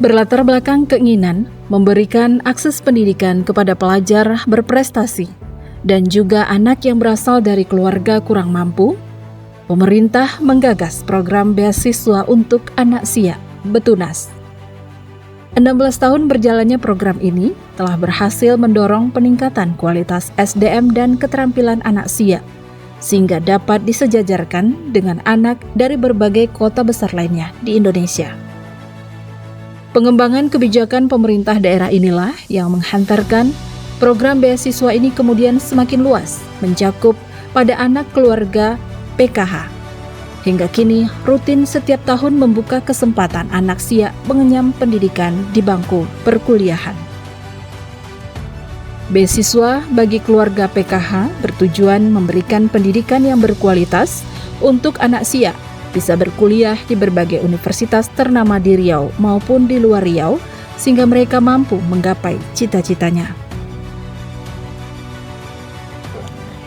Berlatar belakang keinginan memberikan akses pendidikan kepada pelajar berprestasi dan juga anak yang berasal dari keluarga kurang mampu, pemerintah menggagas program beasiswa untuk anak siak Betunas. 16 tahun berjalannya program ini telah berhasil mendorong peningkatan kualitas SDM dan keterampilan anak siak, sehingga dapat disejajarkan dengan anak dari berbagai kota besar lainnya di Indonesia. Pengembangan kebijakan pemerintah daerah inilah yang menghantarkan program beasiswa ini kemudian semakin luas, mencakup pada anak keluarga PKH. Hingga kini rutin setiap tahun membuka kesempatan anak siak mengenyam pendidikan di bangku perkuliahan. Beasiswa bagi keluarga PKH bertujuan memberikan pendidikan yang berkualitas untuk anak siak bisa berkuliah di berbagai universitas ternama di Riau maupun di luar Riau, sehingga mereka mampu menggapai cita-citanya.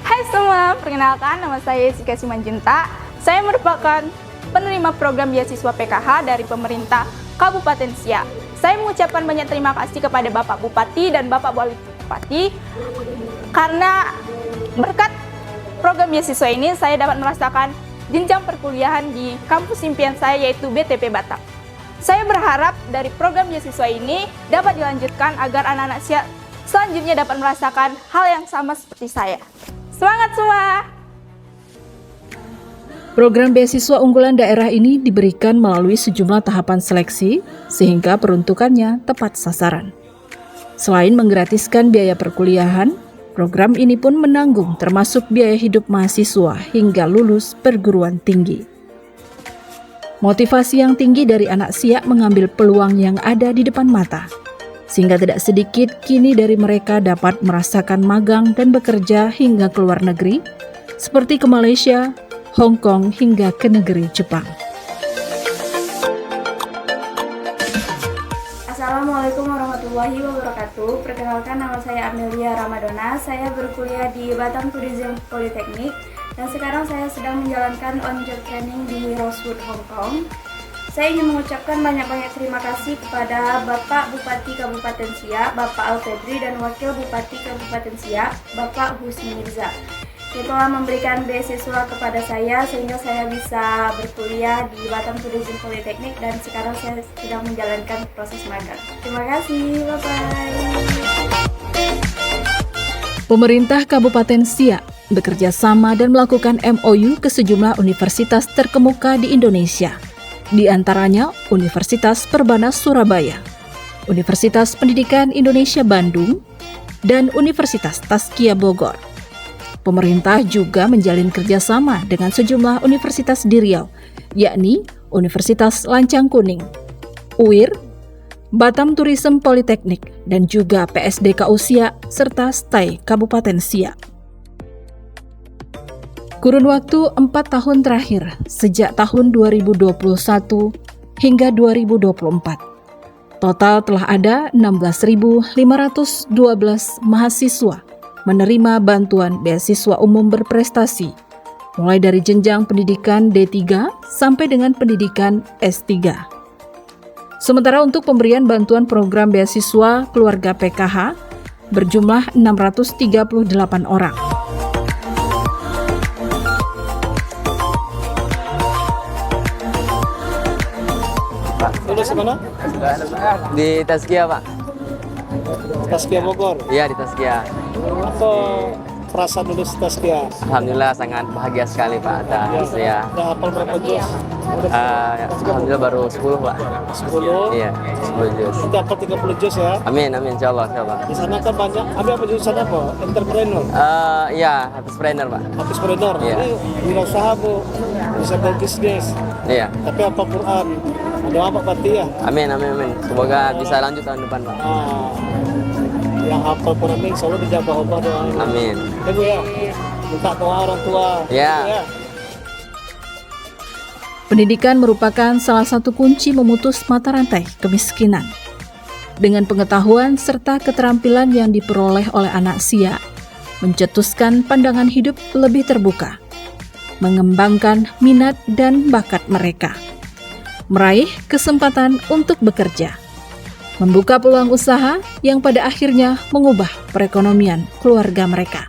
Hai semua, perkenalkan nama saya Jessica Simanjunta. Saya merupakan penerima program beasiswa PKH dari pemerintah Kabupaten Siak. Saya mengucapkan banyak terima kasih kepada Bapak Bupati dan Bapak Wali Bupati karena berkat program beasiswa ini saya dapat merasakan jenjang perkuliahan di kampus impian saya yaitu BTP Batam. Saya berharap dari program beasiswa ini dapat dilanjutkan agar anak-anak siak selanjutnya dapat merasakan hal yang sama seperti saya. Semangat semua! Program beasiswa unggulan daerah ini diberikan melalui sejumlah tahapan seleksi sehingga peruntukannya tepat sasaran. Selain menggratiskan biaya perkuliahan, program ini pun menanggung termasuk biaya hidup mahasiswa hingga lulus perguruan tinggi. Motivasi yang tinggi dari anak siak mengambil peluang yang ada di depan mata, sehingga tidak sedikit kini dari mereka dapat merasakan magang dan bekerja hingga ke luar negeri, seperti ke Malaysia, Hong Kong hingga ke negeri Jepang. Assalamualaikum warahmatullahi wabarakatuh. Perkenalkan, nama saya Amelia Ramadona. Saya berkuliah di Batam Tourism Polytechnic dan sekarang saya sedang menjalankan on-job training di Rosewood, Hong Kong. Saya ingin mengucapkan banyak-banyak terima kasih kepada Bapak Bupati Kabupaten Siak, Bapak Alfedri, dan Wakil Bupati Kabupaten Siak, Bapak Husni Mirza, yang telah memberikan beasiswa kepada saya sehingga saya bisa berkuliah di Batam Tourism Polytechnic dan sekarang saya sedang menjalankan proses magang. Terima kasih, bye-bye. Pemerintah Kabupaten Siak bekerja sama dan melakukan MOU ke sejumlah universitas terkemuka di Indonesia, di antaranya Universitas Perbanas Surabaya, Universitas Pendidikan Indonesia Bandung, dan Universitas Tazkiyah Bogor. Pemerintah juga menjalin kerjasama dengan sejumlah universitas di Riau, yakni Universitas Lancang Kuning, UIR, Batam Tourism Polytechnic, dan juga PSDKU Siak, serta STAI Kabupaten Siak. Kurun waktu 4 tahun terakhir, sejak tahun 2021 hingga 2024, total telah ada 16.512 mahasiswa menerima bantuan beasiswa umum berprestasi, mulai dari jenjang pendidikan D3 sampai dengan pendidikan S3. Sementara untuk pemberian bantuan program beasiswa keluarga PKH berjumlah 638 orang. Pak, lulus di mana? Di Tazkiyah, Pak. Tazkiyah Bogor? Iya, di Tazkiyah. Apa perasaan lulus Tazkiyah? Alhamdulillah sangat bahagia sekali, Pak. Atas ya. Udah hafal berapa juz? Alhamdulillah baru 10, Pak. 10? Iya, 10 juz. Nanti hafal 30 juz ya? Amin, amin, insyaallah, insyaallah. Di sana kan banyak, ambil apa jurusan apa? Entrepreneur? Iya, habis trainer, Pak. Entrepreneur? Iya. Ini wirausaha Bu, bisa berbisnis. Iya. Tapi apa Quran? Ada apa berarti ya? Amin, amin, amin. Semoga bisa lanjut tahun depan, Pak. Yang hafal Quran ini selalu dijaga Allah doain. Amin. Ya Bu ya? Minta doa orang tua. Ya. Ya. Pendidikan merupakan salah satu kunci memutus mata rantai kemiskinan. Dengan pengetahuan serta keterampilan yang diperoleh oleh anak siak, mencetuskan pandangan hidup lebih terbuka, mengembangkan minat dan bakat mereka, meraih kesempatan untuk bekerja, membuka peluang usaha yang pada akhirnya mengubah perekonomian keluarga mereka.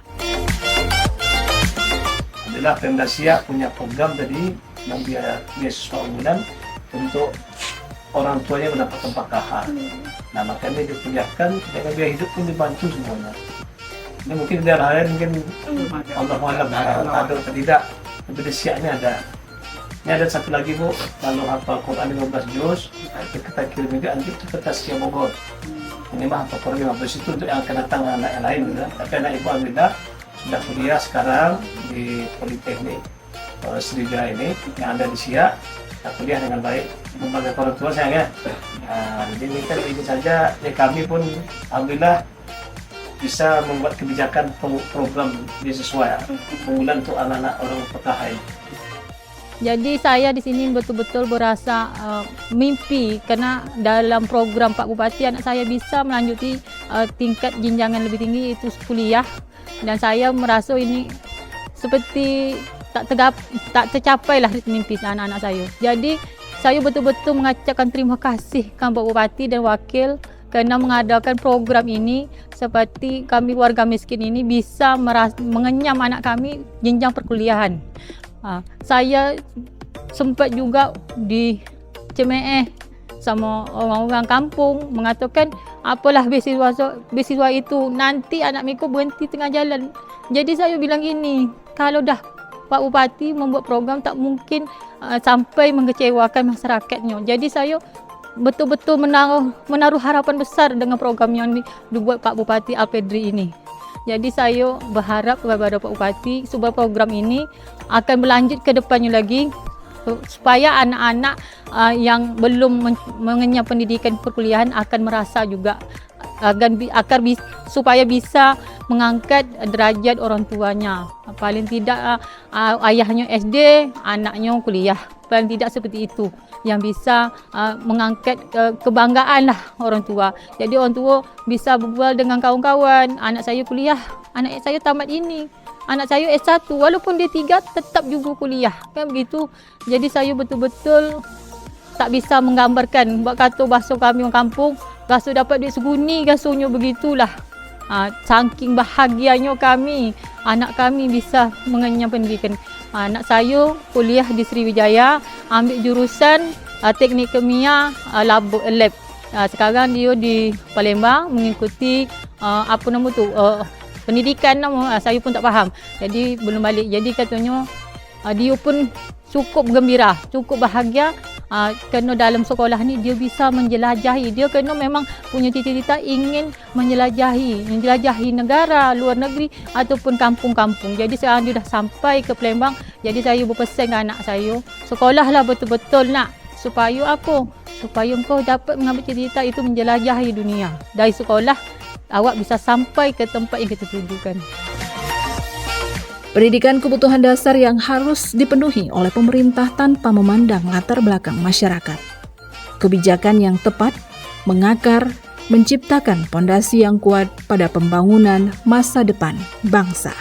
Adalah Pemda Siak punya program tadi yang beasiswa unggulan untuk orang tuanya mendapatkan PKH. Nah, makanya dikuliahkan dengan biaya hidup pun dibantu semuanya. Ini mungkin di daerah lain mungkin Allah Alam ada atau tidak, tapi di Siak ini ada. Ini ada satu lagi Bu, lalu hafal Quran 15 juz, kita kirim juga nanti ke Taskia Bogor. Ini mah hafal Quran 15 itu untuk yang akan datang anak yang lain, gitu. Tapi anak ibu Alhamdulillah sudah kuliah sekarang di Politeknik Sriwijaya ini yang ada di Siak, kuliah dengan baik. Membantu orang tua saya ya. Nah, jadi ini kan ini saja, ya kami pun Alhamdulillah bisa membuat kebijakan program beasiswa ya, unggulan untuk anak-anak orang PKH ini. Jadi saya di sini betul-betul berasa mimpi karena dalam program Pak Bupati anak saya bisa melanjuti tingkat jenjangan lebih tinggi itu kuliah, dan saya merasa ini seperti tak tercapai lah mimpi anak-anak saya. Jadi saya betul-betul mengucapkan terima kasih kepada Pak Bupati dan Wakil kerana mengadakan program ini seperti kami warga miskin ini bisa mengenyam anak kami jenjang perkuliahan. Saya sempat juga di CME sama orang-orang kampung mengatakan apalah beasiswa itu, nanti anak mereka berhenti tengah jalan. Jadi saya bilang gini, kalau dah Pak Bupati membuat program tak mungkin sampai mengecewakan masyarakatnya. Jadi saya betul-betul menaruh harapan besar dengan program yang dibuat Pak Bupati Alpedri ini. Jadi saya berharap kepada Pak Bupati supaya program ini akan berlanjut ke depannya lagi supaya anak-anak yang belum mengenyam pendidikan perkuliahan akan merasa juga supaya bisa mengangkat derajat orang tuanya. Paling tidak ayahnya SD, anaknya kuliah. Paling tidak seperti itu yang bisa mengangkat kebanggaan lah orang tua. Jadi orang tua bisa berbual dengan kawan-kawan, anak saya kuliah, anak saya tamat ini, anak saya S1, walaupun dia 3 tetap juga kuliah, kan begitu. Jadi saya betul-betul tak bisa menggambarkan, buat kata bahasa kami orang kampung, gaso dapat duit seguni, gasonya begitulah. Saking bahagianya kami, anak kami bisa mengenyam pendidikan. Anak saya kuliah di Sriwijaya, ambil jurusan teknik kimia lab. Sekarang dia di Palembang mengikuti pendidikan nama, saya pun tak faham. Jadi belum balik. Jadi katanya dia pun cukup gembira, cukup bahagia kerana dalam sekolah ni dia bisa menjelajahi. Dia kena memang punya cita-cita ingin menjelajahi negara, luar negeri ataupun kampung-kampung. Jadi sekarang dia dah sampai ke Palembang. Jadi saya berpesan ke anak saya, sekolahlah betul-betul nak. Supaya apa? Supaya engkau dapat mengambil cita-cita itu menjelajahi dunia. Dari sekolah awak bisa sampai ke tempat yang kita tujukan. Pendidikan kebutuhan dasar yang harus dipenuhi oleh pemerintah tanpa memandang latar belakang masyarakat. Kebijakan yang tepat, mengakar, menciptakan fondasi yang kuat pada pembangunan masa depan bangsa.